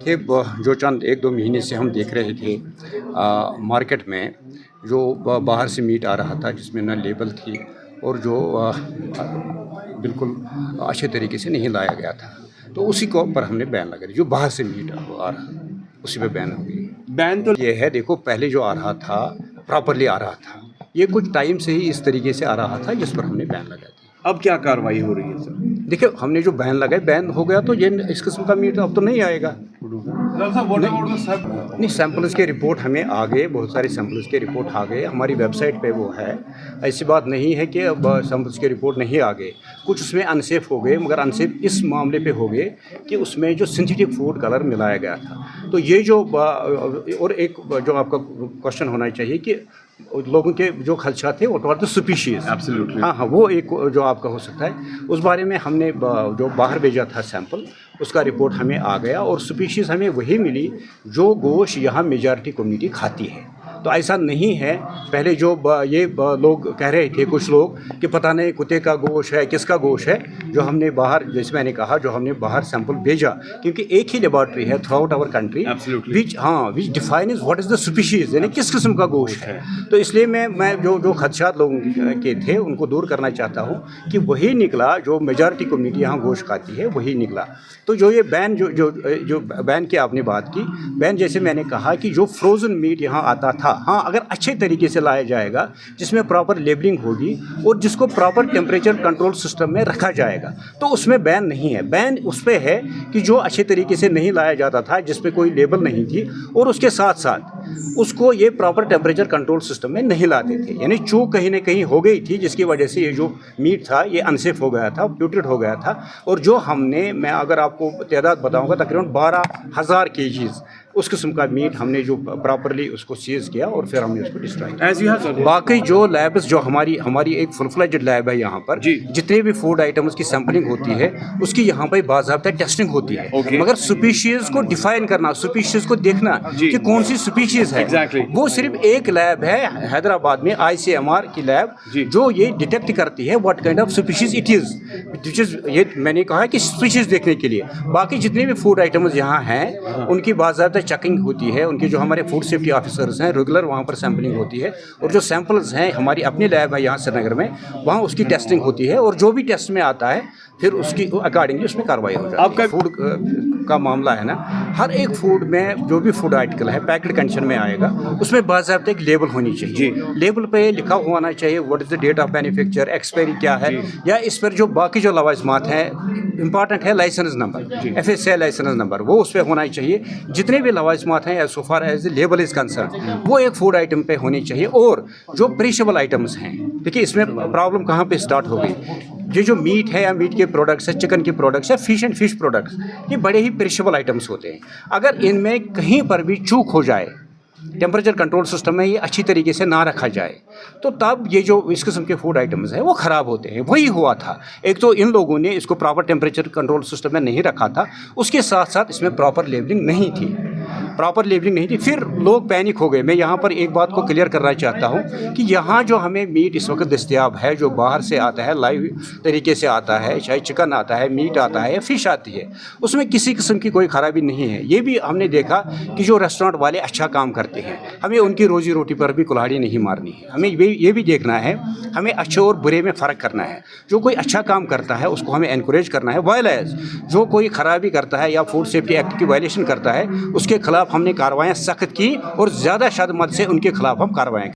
कि जो चंद 1-2 महीने से हम देख रहे थे मार्केट में जो बाहर से मीट आ रहा था जिसमें ना लेबल थी और जो बिल्कुल अच्छे तरीके से नहीं लाया गया था, तो उसी को पर हमने बैन लगा दी। जो बाहर से मीट आ रहा उसी पे बैन हो गई। बैन तो ये है, देखो पहले जो आ रहा था प्रॉपरली आ रहा था, ये कुछ टाइम से ही इस तरीके से आ रहा था जिस पर हमने बैन लगा दी। अब क्या कार्रवाई हो रही है सर? देखिए हमने जो बैन लगाए, बैन हो गया तो ये इस किस्म का मीट अब तो नहीं आएगा। नहीं, सैंपल्स के रिपोर्ट हमें आ गए, बहुत सारे सैंपल्स के रिपोर्ट आ गए, हमारी वेबसाइट पे वो है। ऐसी बात नहीं है कि अब सैंपल्स के रिपोर्ट नहीं आ गए, कुछ उसमें अनसेफ हो गए, मगर अनसेफ इस मामले पे हो गए कि उसमें जो सिंथेटिक फूड कलर मिलाया गया था। तो ये जो और एक जो आपका क्वेश्चन होना चाहिए कि लोगों के जो खदशात थे वो द स्पीशीज़। एब्सोल्युटली। हाँ, वो एक जो आपका हो सकता है, उस बारे में हमने जो बाहर भेजा था सैंपल, उसका रिपोर्ट हमें आ गया और स्पीशीज़ हमें वही मिली जो गोश्त यहाँ मेजॉरिटी कम्युनिटी खाती है। तो ऐसा नहीं है, पहले जो ये लोग कह रहे थे कुछ लोग कि पता नहीं कुत्ते का गोश्त है, किसका गोश्त है, जो हमने बाहर, जैसे मैंने कहा, जो हमने बाहर सैंपल भेजा, क्योंकि एक ही लेबॉर्ट्री है throughout our country which defines what is the species, यानी किस किस्म का गोश्त है। तो इसलिए मैं जो खदशात लोगों के थे उनको दूर करना चाहता हूँ कि वही निकला जो मेजॉरिटी कम्युनिटी यहाँ गोश्त खाती है, वही निकला। तो जो ये बैन जो बैन की आपने बात की, बैन जैसे मैंने कहा कि जो फ्रोज़न मीट यहाँ आता था, हाँ, अगर अच्छे तरीके से लाया जाएगा, जिसमें प्रॉपर लेबलिंग होगी और जिसको प्रॉपर टेम्परेचर कंट्रोल सिस्टम में रखा जाएगा, तो उसमें बैन नहीं है। बैन उस पर है कि जो अच्छे तरीके से नहीं लाया जाता था, जिस पे कोई लेबल नहीं थी, और उसके साथ साथ उसको ये प्रॉपर टेम्परेचर कंट्रोल सिस्टम में नहीं लाते थे, यानी चूक कहीं ना कहीं हो गई थी, जिसकी वजह से ये जो मीट था ये अनसेफ हो गया था, प्यूट्रेट हो गया था। और जो मैं अगर आपको तादाद बताऊंगा, तकरीबन 12,000 केजीज़ उस किस्म का मीट हमने जो प्रॉपरली उसको सीज किया और फिर हमने उसको डिस्ट्रॉय किया। बाकी जो लैब्स जो हमारी एक फुल फ्लेज्ड लैब है यहाँ पर, जितने भी फूड आइटम्स की सैंपलिंग होती है उसकी यहाँ पर बाज़ाब्ता टेस्टिंग होती है। मगर स्पीशीज़ को डिफाइन करना, स्पीशीज़ को देखना कि कौन सी स्पीशीज़ है, वो सिर्फ एक लैब है हैदराबाद में, ICMR की लैब, जो ये डिटेक्ट करती है what kind of species it is, which is, ये मैंने कहा कि स्पीशीज़ देखने के लिए। बाकी जितने भी फूड आइटम्स यहाँ हैं उनकी बाज़ाब्ता चेकिंग होती है, उनके जो हमारे फूड सेफ्टी ऑफिसर्स हैं रेगुलर वहाँ पर सैम्पलिंग होती है, और जो सैंपल्स हैं हमारी अपनी लैब है यहाँ श्रीनगर में, वहाँ उसकी टेस्टिंग होती है, और जो भी टेस्ट में आता है फिर उसकी अकॉर्डिंगली उसमें कार्रवाई हो जाती है। आपका फूड का मामला है ना, हर एक फूड में जो भी फूड आर्टिकल है पैकेट कंडीशन में आएगा, उसमें बाज़ाब्ता एक लेबल होनी चाहिए। लेबल पे लिखा होना चाहिए what is the date of manufacture, expiry क्या है, या इस पर जो बाकी जो लवाजमात हैं, इंपॉर्टेंट है licence number, FSA licence number, वो उस पर होना चाहिए। जितने भी लवाजमात हैं so far as label is concerned, वो एक फूड आइटम पे होनी चाहिए। और जो पेरिशेबल आइटम्स हैं, देखिए इसमें प्रॉब्लम कहाँ पे स्टार्ट हो गई, ये जो मीट है या मीट के प्रोडक्ट्स है, चिकन के प्रोडक्ट्स है, फिश एंड फिश प्रोडक्ट्स, ये बड़े ही पेरिशेबल आइटम्स होते हैं। अगर इनमें कहीं पर भी चूक हो जाए, टेम्परेचर कंट्रोल सिस्टम में ये अच्छी तरीके से ना रखा जाए, तो तब ये जो इस किस्म के फूड आइटम्स हैं वो ख़राब होते हैं। वही हुआ था, एक तो इन लोगों ने इसको प्रॉपर टेम्परेचर कंट्रोल सिस्टम में नहीं रखा था, उसके साथ साथ इसमें प्रॉपर लेबलिंग नहीं थी, फिर लोग पैनिक हो गए। मैं यहाँ पर एक बात को क्लियर करना चाहता हूँ कि यहाँ जो हमें मीट इस वक्त दस्तयाब है, जो बाहर से आता है, लाइव तरीके से आता है, चाहे चिकन आता है, मीट आता है या फिश आती है, उसमें किसी किस्म की कोई ख़राबी नहीं है। ये भी हमने देखा कि जो रेस्टोरेंट वाले अच्छा काम करते हैं, हमें उनकी रोजी रोटी पर भी कुल्हाड़ी नहीं मारनी है। हमें ये भी देखना है, हमें अच्छे और बुरे में फ़र्क करना है। जो कोई अच्छा काम करता है उसको हमें एनकरेज करना है, वाइल्स जो कोई ख़राबी करता है या फूड सेफ्टी एक्ट की वायलेशन करता है, उसके खिलाफ हमने कार्रवाइयाँ सख्त की और ज़्यादा शदमत से उनके खिलाफ हम कार्रवाई